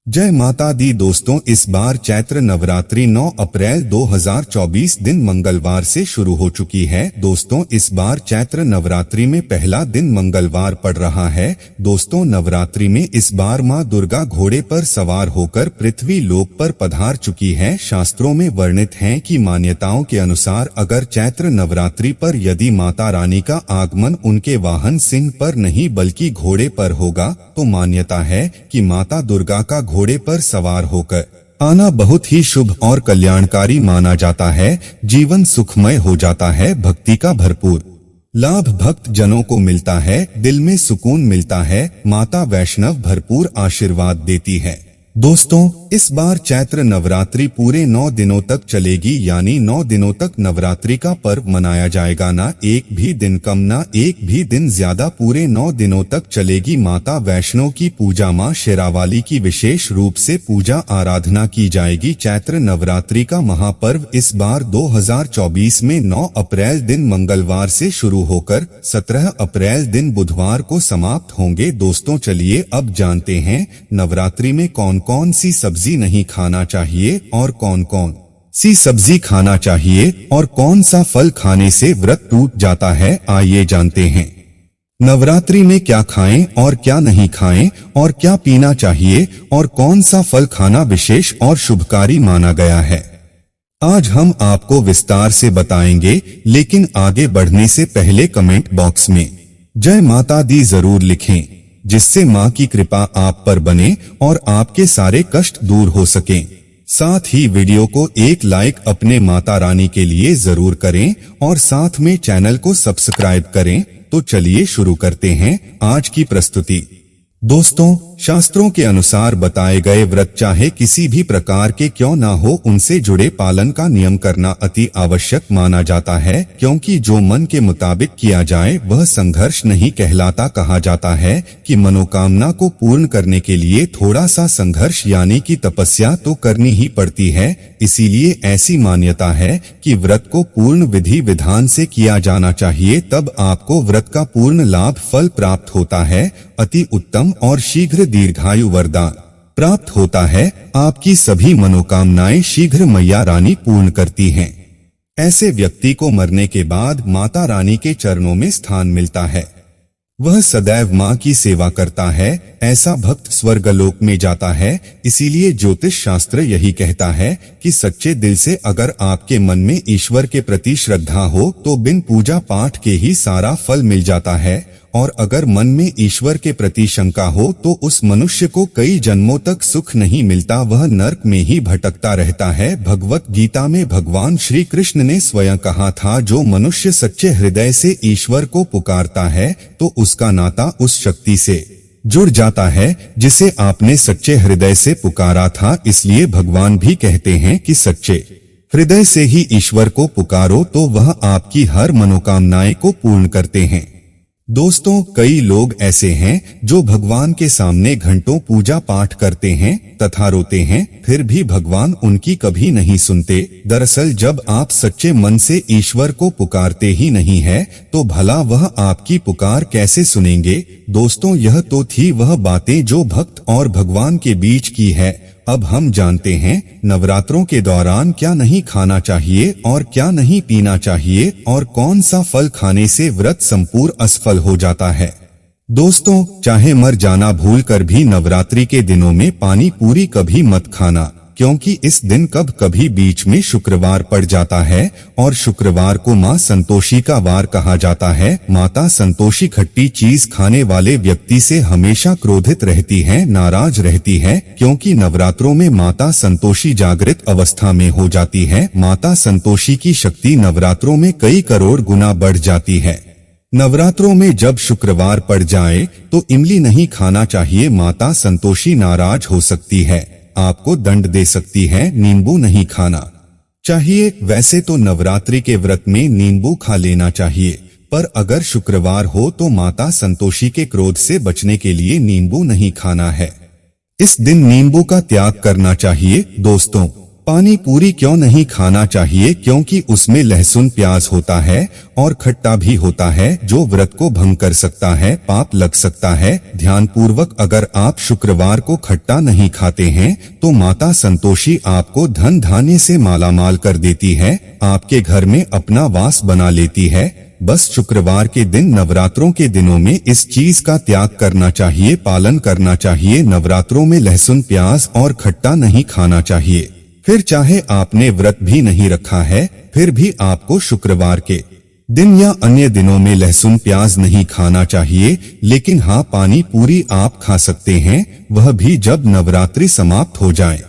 जय माता दी दोस्तों, इस बार चैत्र नवरात्रि 9 अप्रैल 2024 दिन मंगलवार से शुरू हो चुकी है। दोस्तों, इस बार चैत्र नवरात्रि में पहला दिन मंगलवार पड़ रहा है। दोस्तों, नवरात्रि में इस बार मां दुर्गा घोड़े पर सवार होकर पृथ्वी लोक पर पधार चुकी है। शास्त्रों में वर्णित है कि मान्यताओं के अनुसार अगर चैत्र नवरात्रि पर यदि माता रानी का आगमन उनके वाहन सिंह पर नहीं बल्कि घोड़े पर होगा तो मान्यता है कि माता दुर्गा का घोड़े पर सवार होकर आना बहुत ही शुभ और कल्याणकारी माना जाता है। जीवन सुखमय हो जाता है, भक्ति का भरपूर लाभ भक्त जनों को मिलता है, दिल में सुकून मिलता है। माता वैष्णव भरपूर आशीर्वाद देती है। दोस्तों, इस बार चैत्र नवरात्रि पूरे 9 दिनों तक चलेगी, यानी 9 दिनों तक नवरात्रि का पर्व मनाया जाएगा। ना एक भी दिन कम ना एक भी दिन ज्यादा, पूरे 9 दिनों तक चलेगी। माता वैष्णो की पूजा, मां शेरावाली की विशेष रूप से पूजा आराधना की जाएगी। चैत्र नवरात्रि का महापर्व इस बार 2024 में 9 अप्रैल दिन मंगलवार से शुरू होकर 17 अप्रैल दिन बुधवार को समाप्त होंगे। दोस्तों, चलिए अब जानते हैं नवरात्रि में कौन कौन सी सब्जी नहीं खाना चाहिए और कौन कौन सी सब्जी खाना चाहिए और कौन सा फल खाने से व्रत टूट जाता है। आइए जानते हैं नवरात्रि में क्या खाएं और क्या नहीं खाएं और क्या पीना चाहिए और कौन सा फल खाना विशेष और शुभकारी माना गया है। आज हम आपको विस्तार से बताएंगे, लेकिन आगे बढ़ने से पहले कमेंट बॉक्स में जय माता दी जरूर लिखें, जिससे मां की कृपा आप पर बने और आपके सारे कष्ट दूर हो सकें। साथ ही वीडियो को एक लाइक अपने माता रानी के लिए जरूर करें और साथ में चैनल को सब्सक्राइब करें। तो चलिए शुरू करते हैं आज की प्रस्तुति। दोस्तों, शास्त्रों के अनुसार बताए गए व्रत चाहे किसी भी प्रकार के क्यों ना हो, उनसे जुड़े पालन का नियम करना अति आवश्यक माना जाता है, क्योंकि जो मन के मुताबिक किया जाए वह संघर्ष नहीं कहलाता। कहा जाता है कि मनोकामना को पूर्ण करने के लिए थोड़ा सा संघर्ष यानी कि तपस्या तो करनी ही पड़ती है। इसीलिए ऐसी मान्यता है कि व्रत को पूर्ण विधि विधान से किया जाना चाहिए, तब आपको व्रत का पूर्ण लाभ फल प्राप्त होता है। अति उत्तम और शीघ्र दीर्घायु वरदान प्राप्त होता है। आपकी सभी मनोकामनाएं शीघ्र मैया रानी पूर्ण करती हैं। ऐसे व्यक्ति को मरने के बाद माता रानी के चरणों में स्थान मिलता है। वह सदैव मां की सेवा करता है। ऐसा भक्त स्वर्गलोक में जाता है। इसीलिए ज्योतिष शास्त्र यही कहता है कि सच्चे दिल से अगर आपके मन में ईश्वर के प्रति श्रद्धा हो तो बिन पूजा पाठ के ही सारा फल मिल जाता है, और अगर मन में ईश्वर के प्रति शंका हो तो उस मनुष्य को कई जन्मों तक सुख नहीं मिलता, वह नरक में ही भटकता रहता है। भगवत गीता में भगवान श्री कृष्ण ने स्वयं कहा था, जो मनुष्य सच्चे हृदय से ईश्वर को पुकारता है तो उसका नाता उस शक्ति से जुड़ जाता है जिसे आपने सच्चे हृदय से पुकारा था। इसलिए भगवान भी कहते हैं कि सच्चे हृदय से ही ईश्वर को पुकारो तो वह आपकी हर मनोकामनाएं को पूर्ण करते हैं। दोस्तों, कई लोग ऐसे हैं जो भगवान के सामने घंटों पूजा पाठ करते हैं तथा रोते हैं, फिर भी भगवान उनकी कभी नहीं सुनते। दरअसल जब आप सच्चे मन से ईश्वर को पुकारते ही नहीं है तो भला वह आपकी पुकार कैसे सुनेंगे। दोस्तों, यह तो थी वह बातें जो भक्त और भगवान के बीच की है। अब हम जानते हैं नवरात्रों के दौरान क्या नहीं खाना चाहिए और क्या नहीं पीना चाहिए और कौन सा फल खाने से व्रत संपूर्ण असफल हो जाता है। दोस्तों, चाहे मर जाना भूल कर भी नवरात्रि के दिनों में पानी पूरी कभी मत खाना, क्योंकि इस दिन कभी बीच में शुक्रवार पड़ जाता है और शुक्रवार को मां संतोषी का वार कहा जाता है। माता संतोषी खट्टी चीज खाने वाले व्यक्ति से हमेशा क्रोधित रहती हैं, नाराज रहती है, क्योंकि नवरात्रों में माता संतोषी जागृत अवस्था में हो जाती है। माता संतोषी की शक्ति नवरात्रों में कई करोड़ गुना बढ़ जाती है। नवरात्रों में जब शुक्रवार पड़ जाए तो इमली नहीं खाना चाहिए, माता संतोषी नाराज हो सकती है, आपको दंड दे सकती है। नींबू नहीं खाना चाहिए। वैसे तो नवरात्रि के व्रत में नींबू खा लेना चाहिए, पर अगर शुक्रवार हो तो माता संतोषी के क्रोध से बचने के लिए नींबू नहीं खाना है। इस दिन नींबू का त्याग करना चाहिए। दोस्तों, पानी पूरी क्यों नहीं खाना चाहिए? क्योंकि उसमें लहसुन प्याज होता है और खट्टा भी होता है जो व्रत को भंग कर सकता है, पाप लग सकता है। ध्यानपूर्वक अगर आप शुक्रवार को खट्टा नहीं खाते हैं तो माता संतोषी आपको धन धान्य से मालामाल कर देती है, आपके घर में अपना वास बना लेती है। बस शुक्रवार के दिन नवरात्रों के दिनों में इस चीज का त्याग करना चाहिए, पालन करना चाहिए। नवरात्रों में लहसुन प्याज और खट्टा नहीं खाना चाहिए। फिर चाहे आपने व्रत भी नहीं रखा है, फिर भी आपको शुक्रवार के दिन या अन्य दिनों में लहसुन प्याज नहीं खाना चाहिए। लेकिन हाँ, पानी पूरी आप खा सकते हैं, वह भी जब नवरात्रि समाप्त हो जाए।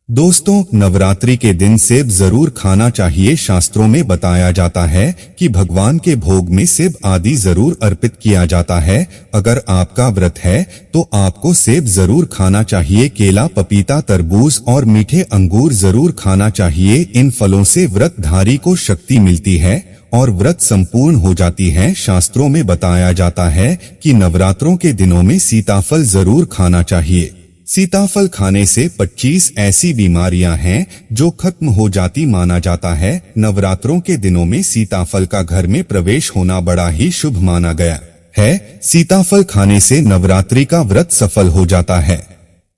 दोस्तों, नवरात्रि के दिन सेब जरूर खाना चाहिए। शास्त्रों में बताया जाता है कि भगवान के भोग में सेब आदि जरूर अर्पित किया जाता है। अगर आपका व्रत है तो आपको सेब जरूर खाना चाहिए। केला, पपीता, तरबूज और मीठे अंगूर जरूर खाना चाहिए। इन फलों से व्रतधारी को शक्ति मिलती है और व्रत संपूर्ण हो जाती है। शास्त्रों में बताया जाता है कि नवरात्रों के दिनों में सीताफल जरूर खाना चाहिए। सीताफल खाने से 25 ऐसी बीमारियां हैं जो खत्म हो जाती माना जाता है। नवरात्रों के दिनों में सीताफल का घर में प्रवेश होना बड़ा ही शुभ माना गया है। सीताफल खाने से नवरात्रि का व्रत सफल हो जाता है,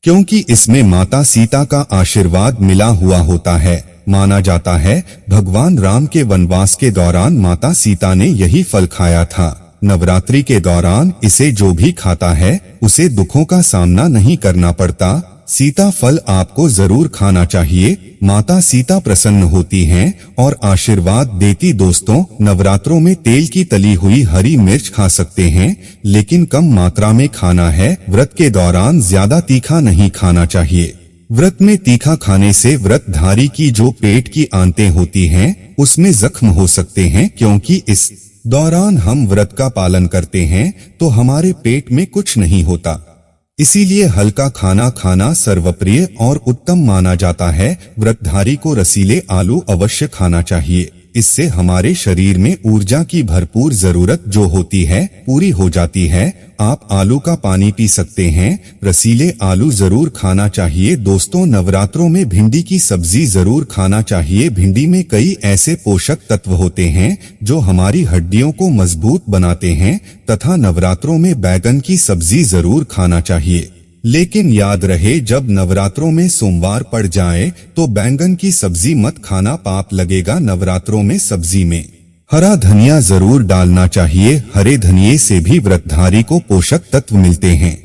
क्योंकि इसमें माता सीता का आशीर्वाद मिला हुआ होता है। माना जाता है भगवान राम के वनवास के दौरान माता सीता ने यही फल खाया था। नवरात्रि के दौरान इसे जो भी खाता है उसे दुखों का सामना नहीं करना पड़ता। सीता फल आपको जरूर खाना चाहिए। माता सीता प्रसन्न होती हैं और आशीर्वाद देती। दोस्तों, नवरात्रों में तेल की तली हुई हरी मिर्च खा सकते हैं, लेकिन कम मात्रा में खाना है। व्रत के दौरान ज्यादा तीखा नहीं खाना चाहिए। व्रत में तीखा खाने से व्रतधारी की जो पेट की आंतें होती हैं उसमें जख्म हो सकते हैं। क्योंकि इस दौरान हम व्रत का पालन करते हैं तो हमारे पेट में कुछ नहीं होता, इसीलिए हल्का खाना खाना सर्वप्रिय और उत्तम माना जाता है। व्रतधारी को रसीले आलू अवश्य खाना चाहिए। इससे हमारे शरीर में ऊर्जा की भरपूर जरूरत जो होती है पूरी हो जाती है। आप आलू का पानी पी सकते हैं। रसीले आलू जरूर खाना चाहिए। दोस्तों, नवरात्रों में भिंडी की सब्जी जरूर खाना चाहिए। भिंडी में कई ऐसे पोषक तत्व होते हैं जो हमारी हड्डियों को मजबूत बनाते हैं तथा नवरात्रों में बैगन की सब्जी जरूर खाना चाहिए। लेकिन याद रहे, जब नवरात्रों में सोमवार पड़ जाए तो बैंगन की सब्जी मत खाना, पाप लगेगा। नवरात्रों में सब्जी में हरा धनिया जरूर डालना चाहिए। हरे धनिये से भी व्रतधारी को पोषक तत्व मिलते हैं।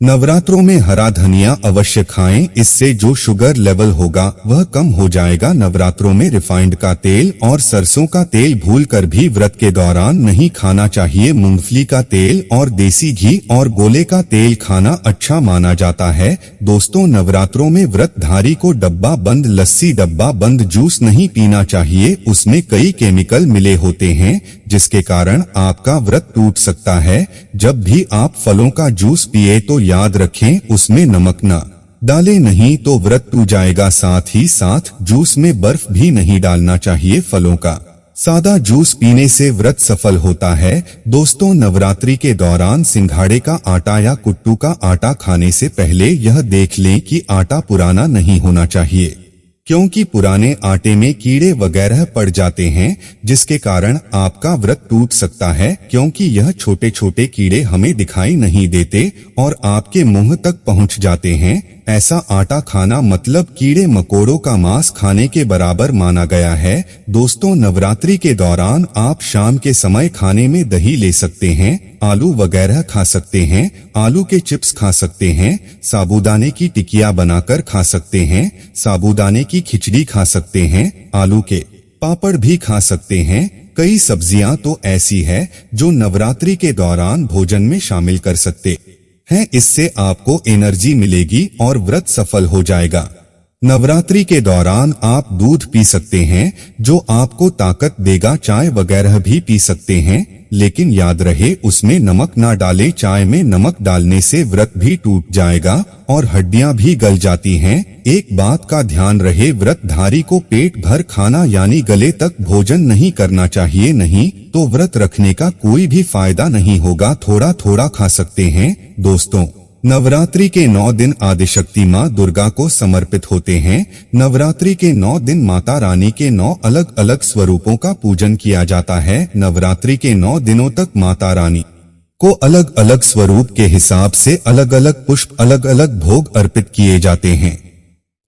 नवरात्रों में हरा धनिया अवश्य खाएं, इससे जो शुगर लेवल होगा वह कम हो जाएगा। नवरात्रों में रिफाइंड का तेल और सरसों का तेल भूलकर भी व्रत के दौरान नहीं खाना चाहिए। मूंगफली का तेल और देसी घी और गोले का तेल खाना अच्छा माना जाता है। दोस्तों, नवरात्रों में व्रतधारी को डब्बा बंद लस्सी, डब्बा बंद जूस नहीं पीना चाहिए। उसमें कई केमिकल मिले होते हैं जिसके कारण आपका व्रत टूट सकता है। जब भी आप फलों का जूस पिए तो याद रखें उसमें नमक न डालें, नहीं तो व्रत टूट जाएगा। साथ ही साथ जूस में बर्फ भी नहीं डालना चाहिए। फलों का सादा जूस पीने से व्रत सफल होता है। दोस्तों, नवरात्रि के दौरान सिंघाड़े का आटा या कुट्टू का आटा खाने से पहले यह देख लें कि आटा पुराना नहीं होना चाहिए, क्योंकि पुराने आटे में कीड़े वगैरह पड़ जाते हैं जिसके कारण आपका व्रत टूट सकता है। क्योंकि यह छोटे छोटे कीड़े हमें दिखाई नहीं देते और आपके मुंह तक पहुंच जाते हैं। ऐसा आटा खाना मतलब कीड़े मकोड़ों का मांस खाने के बराबर माना गया है। दोस्तों, नवरात्रि के दौरान आप शाम के समय खाने में दही ले सकते हैं, आलू वगैरह खा सकते हैं, आलू के चिप्स खा सकते हैं, साबूदाने की टिकिया बनाकर खा सकते हैं, साबूदाने की खिचड़ी खा सकते हैं, आलू के पापड़ भी खा सकते हैं। कई सब्जियां तो ऐसी है जो नवरात्रि के दौरान भोजन में शामिल कर सकते हैं। इससे आपको एनर्जी मिलेगी और व्रत सफल हो जाएगा। नवरात्रि के दौरान आप दूध पी सकते हैं जो आपको ताकत देगा। चाय वगैरह भी पी सकते हैं, लेकिन याद रहे उसमें नमक ना डालें। चाय में नमक डालने से व्रत भी टूट जाएगा और हड्डियां भी गल जाती हैं। एक बात का ध्यान रहे, व्रतधारी को पेट भर खाना यानी गले तक भोजन नहीं करना चाहिए, नहीं तो व्रत रखने का कोई भी फायदा नहीं होगा। थोड़ा थोड़ा खा सकते हैं। दोस्तों, नवरात्रि के 9 दिन आदिशक्ति मां दुर्गा को समर्पित होते हैं। नवरात्रि के 9 दिन माता रानी के 9 अलग अलग स्वरूपों का पूजन किया जाता है। नवरात्रि के 9 दिनों तक माता रानी को अलग अलग स्वरूप के हिसाब से अलग अलग पुष्प, अलग अलग भोग अर्पित किए जाते हैं।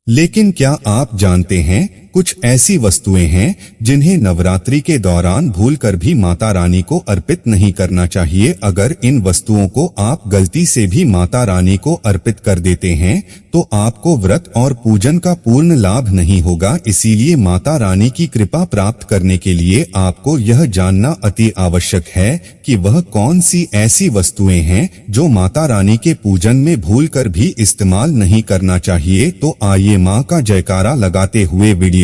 लेकिन क्या आप जानते हैं, कुछ ऐसी वस्तुएं हैं जिन्हें नवरात्रि के दौरान भूलकर भी माता रानी को अर्पित नहीं करना चाहिए। अगर इन वस्तुओं को आप गलती से भी माता रानी को अर्पित कर देते हैं तो आपको व्रत और पूजन का पूर्ण लाभ नहीं होगा। इसीलिए माता रानी की कृपा प्राप्त करने के लिए आपको यह जानना अति आवश्यक है कि वह कौन सी ऐसी वस्तुएं हैं जो माता रानी के पूजन में भूलकर भी इस्तेमाल नहीं करना चाहिए। तो आइए मां का जयकारा लगाते हुए वीडियो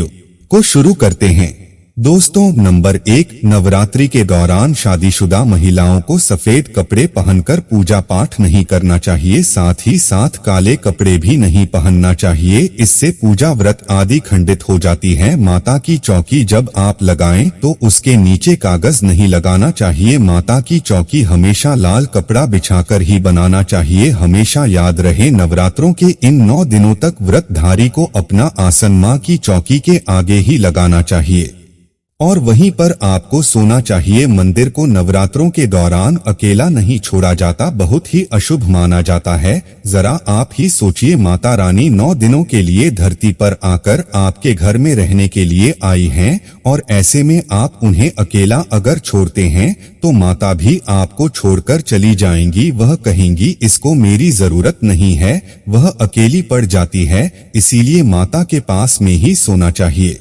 को शुरू करते हैं। दोस्तों, नंबर 1, नवरात्रि के दौरान शादीशुदा महिलाओं को सफेद कपड़े पहनकर पूजा पाठ नहीं करना चाहिए। साथ ही साथ काले कपड़े भी नहीं पहनना चाहिए। इससे पूजा व्रत आदि खंडित हो जाती है। माता की चौकी जब आप लगाएं तो उसके नीचे कागज नहीं लगाना चाहिए। माता की चौकी हमेशा लाल कपड़ा बिछाकर ही बनाना चाहिए। हमेशा याद रहे, नवरात्रों के इन 9 दिनों तक व्रतधारी को अपना आसन मां की चौकी के आगे ही लगाना चाहिए और वहीं पर आपको सोना चाहिए। मंदिर को नवरात्रों के दौरान अकेला नहीं छोड़ा जाता, बहुत ही अशुभ माना जाता है। जरा आप ही सोचिए, माता रानी 9 दिनों के लिए धरती पर आकर आपके घर में रहने के लिए आई हैं और ऐसे में आप उन्हें अकेला अगर छोड़ते हैं तो माता भी आपको छोड़कर चली जाएंगी। वह कहेंगी इसको मेरी जरूरत नहीं है, वह अकेली पड़ जाती है। इसीलिए माता के पास में ही सोना चाहिए।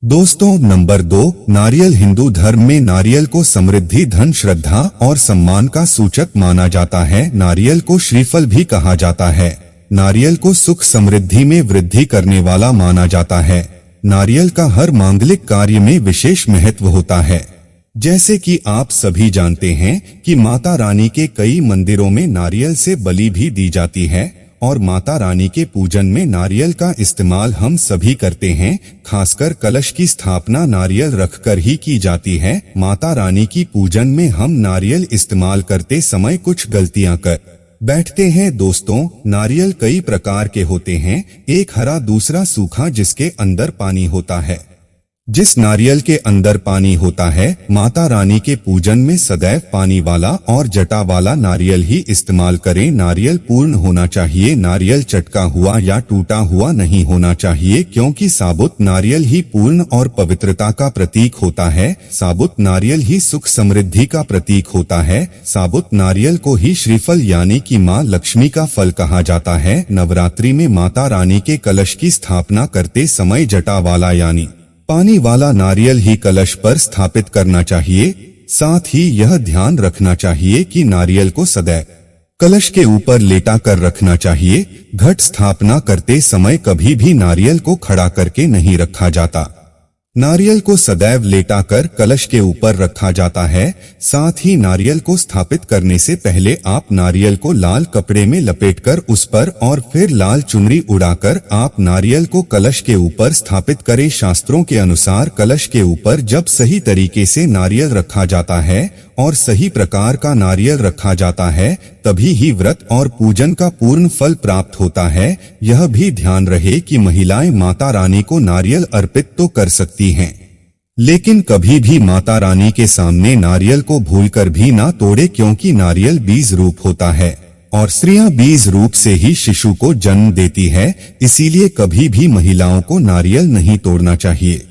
दोस्तों, नंबर 2, नारियल। हिंदू धर्म में नारियल को समृद्धि, धन, श्रद्धा और सम्मान का सूचक माना जाता है। नारियल को श्रीफल भी कहा जाता है। नारियल को सुख समृद्धि में वृद्धि करने वाला माना जाता है। नारियल का हर मांगलिक कार्य में विशेष महत्व होता है। जैसे कि आप सभी जानते हैं कि माता रानी के कई मंदिरों में नारियल से बलि भी दी जाती है और माता रानी के पूजन में नारियल का इस्तेमाल हम सभी करते हैं। खासकर कलश की स्थापना नारियल रखकर ही की जाती है। माता रानी की पूजन में हम नारियल इस्तेमाल करते समय कुछ गलतियां कर बैठते हैं। दोस्तों, नारियल कई प्रकार के होते हैं, एक हरा, दूसरा सूखा जिसके अंदर पानी होता है। जिस नारियल के अंदर पानी होता है, माता रानी के पूजन में सदैव पानी वाला और जटा वाला नारियल ही इस्तेमाल करें। नारियल पूर्ण होना चाहिए, नारियल चटका हुआ या टूटा हुआ नहीं होना चाहिए, क्योंकि साबुत नारियल ही पूर्ण और पवित्रता का प्रतीक होता है। साबुत नारियल ही सुख समृद्धि का प्रतीक होता है। साबुत नारियल को ही श्रीफल यानी कि माँ लक्ष्मी का फल कहा जाता है। नवरात्रि में माता रानी के कलश की स्थापना करते समय जटा वाला यानी पानी वाला नारियल ही कलश पर स्थापित करना चाहिए। साथ ही यह ध्यान रखना चाहिए कि नारियल को सदैव कलश के ऊपर लेटा कर रखना चाहिए। घट स्थापना करते समय कभी भी नारियल को खड़ा करके नहीं रखा जाता। नारियल को सदैव लेटाकर कलश के ऊपर रखा जाता है। साथ ही नारियल को स्थापित करने से पहले आप नारियल को लाल कपड़े में लपेटकर उस पर और फिर लाल चुनरी उड़ाकर आप नारियल को कलश के ऊपर स्थापित करें। शास्त्रों के अनुसार कलश के ऊपर जब सही तरीके से नारियल रखा जाता है और सही प्रकार का नारियल रखा जाता है, तभी ही व्रत और पूजन का पूर्ण फल प्राप्त होता है। यह भी ध्यान रहे कि महिलाएं माता रानी को नारियल अर्पित तो कर सकती हैं, लेकिन कभी भी माता रानी के सामने नारियल को भूलकर भी ना तोड़े, क्योंकि नारियल बीज रूप होता है और स्त्रियां बीज रूप से ही शिशु को जन्म देती है। इसीलिए कभी भी महिलाओं को नारियल नहीं तोड़ना चाहिए।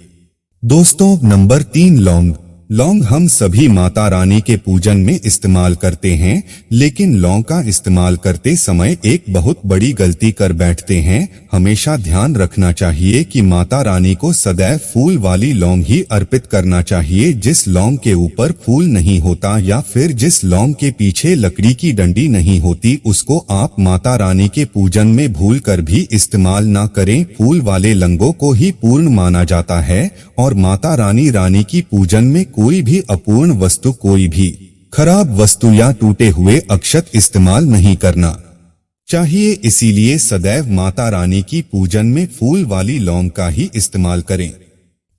दोस्तों, नंबर 3, लौंग। लौंग हम सभी माता रानी के पूजन में इस्तेमाल करते हैं, लेकिन लौंग का इस्तेमाल करते समय एक बहुत बड़ी गलती कर बैठते हैं। हमेशा ध्यान रखना चाहिए कि माता रानी को सदैव फूल वाली लौंग ही अर्पित करना चाहिए। जिस लौंग के ऊपर फूल नहीं होता या फिर जिस लौंग के पीछे लकड़ी की डंडी नहीं होती, उसको आप माता रानी के पूजन में भूल कर भी इस्तेमाल ना करें। फूल वाले लौंगों को ही पूर्ण माना जाता है और माता रानी की पूजन में कोई भी अपूर्ण वस्तु, कोई भी खराब वस्तु या टूटे हुए अक्षत इस्तेमाल नहीं करना चाहिए। इसीलिए सदैव माता रानी की पूजन में फूल वाली लौंग का ही इस्तेमाल करें।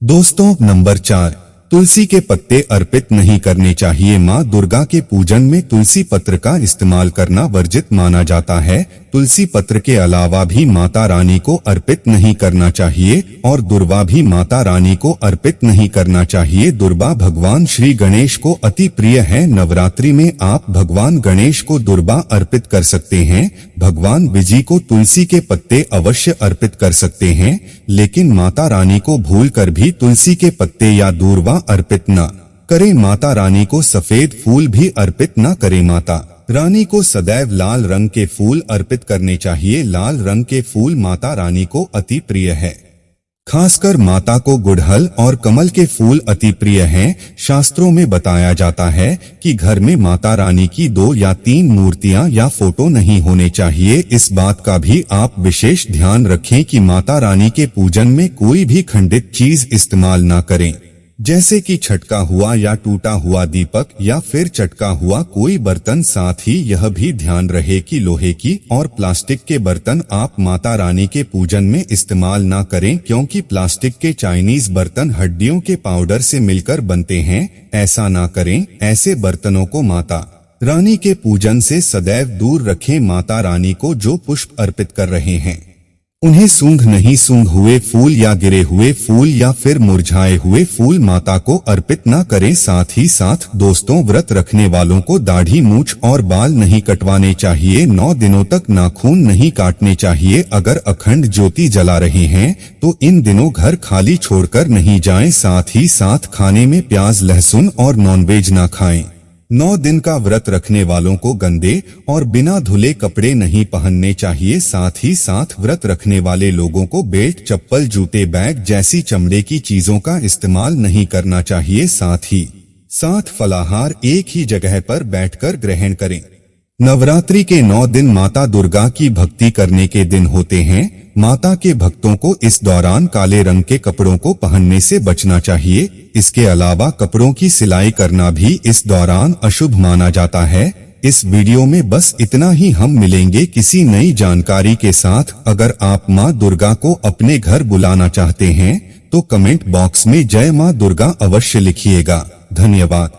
दोस्तों, नंबर 4, तुलसी के पत्ते अर्पित नहीं करने चाहिए। माँ दुर्गा के पूजन में तुलसी पत्र का इस्तेमाल करना वर्जित माना जाता है। तुलसी पत्र के अलावा भी माता रानी को अर्पित नहीं करना चाहिए और दुर्वा भी माता रानी को अर्पित नहीं करना चाहिए। दुर्वा भगवान श्री गणेश को अति प्रिय है। नवरात्रि में आप भगवान गणेश को दुर्वा अर्पित कर सकते हैं। भगवान विजी को तुलसी के पत्ते अवश्य अर्पित कर सकते हैं, लेकिन माता रानी को भूलकर भी तुलसी के पत्ते या दूर्वा अर्पित न करें। माता रानी को सफेद फूल भी अर्पित न करें। माता रानी को सदैव लाल रंग के फूल अर्पित करने चाहिए। लाल रंग के फूल माता रानी को अति प्रिय है। खासकर माता को गुड़हल और कमल के फूल अति प्रिय हैं। शास्त्रों में बताया जाता है कि घर में माता रानी की 2 या 3 मूर्तियां या फोटो नहीं होने चाहिए। इस बात का भी आप विशेष ध्यान रखें कि माता रानी के पूजन में कोई भी खंडित चीज इस्तेमाल ना करें, जैसे कि छटका हुआ या टूटा हुआ दीपक या फिर चटका हुआ कोई बर्तन। साथ ही यह भी ध्यान रहे कि लोहे की और प्लास्टिक के बर्तन आप माता रानी के पूजन में इस्तेमाल ना करें, क्योंकि प्लास्टिक के चाइनीज बर्तन हड्डियों के पाउडर से मिलकर बनते हैं। ऐसा ना करें। ऐसे बर्तनों को माता रानी के पूजन से सदैव दूर रखें। माता रानी को जो पुष्प अर्पित कर रहे हैं उन्हें सूंघ नहीं, सूंघ हुए फूल या गिरे हुए फूल या फिर मुरझाए हुए फूल माता को अर्पित न करें। साथ ही साथ दोस्तों, व्रत रखने वालों को दाढ़ी, मूछ और बाल नहीं कटवाने चाहिए। 9 दिनों तक नाखून नहीं काटने चाहिए। अगर अखंड ज्योति जला रहे हैं तो इन दिनों घर खाली छोड़कर नहीं जाएं। साथ ही साथ खाने में प्याज, लहसुन और नॉनवेज ना खाएं। 9 दिन का व्रत रखने वालों को गंदे और बिना धुले कपड़े नहीं पहनने चाहिए। साथ ही साथ व्रत रखने वाले लोगों को बेल्ट, चप्पल, जूते, बैग जैसी चमड़े की चीजों का इस्तेमाल नहीं करना चाहिए। साथ ही साथ फलाहार एक ही जगह पर बैठकर ग्रहण करें। नवरात्रि के 9 दिन माता दुर्गा की भक्ति करने के दिन होते हैं। माता के भक्तों को इस दौरान काले रंग के कपड़ों को पहनने से बचना चाहिए। इसके अलावा कपड़ों की सिलाई करना भी इस दौरान अशुभ माना जाता है। इस वीडियो में बस इतना ही। हम मिलेंगे किसी नई जानकारी के साथ। अगर आप माँ दुर्गा को अपने घर बुलाना चाहते हैं तो कमेंट बॉक्स में जय माँ दुर्गा अवश्य लिखिएगा। धन्यवाद।